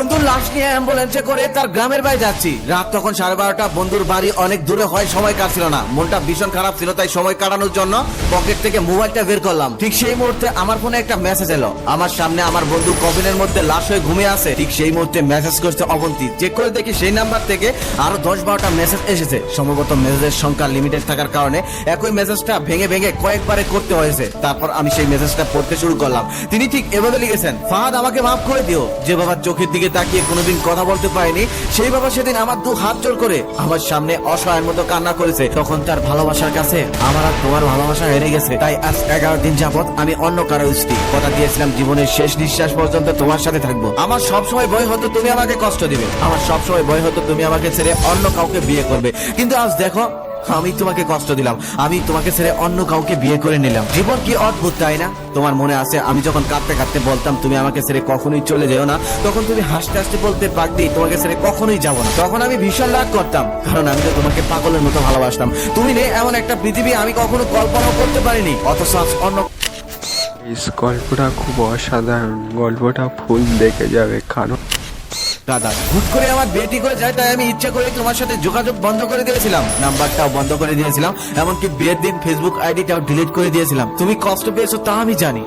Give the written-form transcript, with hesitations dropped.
বন্ধুর লাশ নিয়ে অ্যাম্বুলেন্সে করে তার গ্রামের বাড়ি যাচ্ছি। রাত তখন 12:30। বন্ধুর বাড়ি অনেক দূরে হয়, সময় কাটছিল না। মনটা ভীষণ খারাপ ছিল, তাই সময় কাটানোর জন্য পকেট থেকে মোবাইলটা বের করলাম। ঠিক সেই মুহূর্তে আমার ফোনে একটা মেসেজ এলো। আমার সামনে আমার বন্ধু কফিনের মধ্যে লাশ হয়ে ঘুমিয়ে আছে। ঠিক সেই মুহূর্তে মেসেজ করছে অবন্তী। চেক করে দেখি সেই নাম্বার থেকে আরো 10-12টা মেসেজ এসেছে। সম্ভবত মেসেজের সংখ্যা লিমিটেড থাকার কারণে একই মেসেজটা ভেঙে ভেঙে কয়েকবারে করতে হয়েছে। তারপর আমি সেই মেসেজটা পড়তে শুরু করলাম। তিনি ঠিক এভাবে লিখেছেন, ফাহাদ আমাকে মাফ করে দিও। যে বাবার চোখের দিকে তাকিয়ে কোনোদিন কথা বলতে পারিনি, সেই বাবা সেদিন আমার 2 হাত জোর করে আমার সামনে অসহায়ের মতো কান্না করেছে। তখন তার ভালোবাসার কাছে আমার আর তোমার ভালোবাসা হেরে গেছে। তাই আজ 11 দিন যাবত আমি অন্য কারো স্ত্রী। কথা দিয়েছিলাম জীবনের শেষ নিঃশ্বাস পর্যন্ত তোমার সাথে থাকবো। আমার সবসময় ভয় হতো তুমি আমাকে কষ্ট দিবে, আমার সবসময় ভয় হতো তুমি আমাকে ছেড়ে অন্য কাউকে বিয়ে করবে। কিন্তু আজ দেখো, আমি তোমাকে কষ্ট দিলাম, আমি তোমাকে ছেড়ে অন্য কাউকে বিয়ে করে নিলাম। জীবন কি অদ্ভুত, তাই না? তোমার মনে আছে আমি যখন কাঁদতে কাঁদতে বলতাম তুমি আমাকে ছেড়ে কখনোই চলে যেও না, তখন তুমি হাসতে হাসতে বলতে পারতি তোমাকে ছেড়ে কখনোই যাবো না। তখন আমি ভীষণ রাগ করতাম, কারণ আমি তো তোমাকে পাগলের মতো ভালোবাসতাম। তুমি নেই এমন একটা পৃথিবী আমি কখনো কল্পনাও করতে পারিনি। অথচ আজ অন্য এই গল্পটা খুব অসাধারণ। গল্পটা ফুল দেখে যাবে, কারণ দাদা হুট করে আমার বিয়ে করে যায়, তাই আমি ইচ্ছা করে তোমার সাথে যোগাযোগ বন্ধ করে দিয়েছিলাম, নাম্বারটাও বন্ধ করে দিয়েছিলাম, এমনকি বিয়ের দিন ফেসবুক আইডিটাও ডিলিট করে দিয়েছিলাম। তুমি কষ্ট পেয়েছো তা আমি জানি।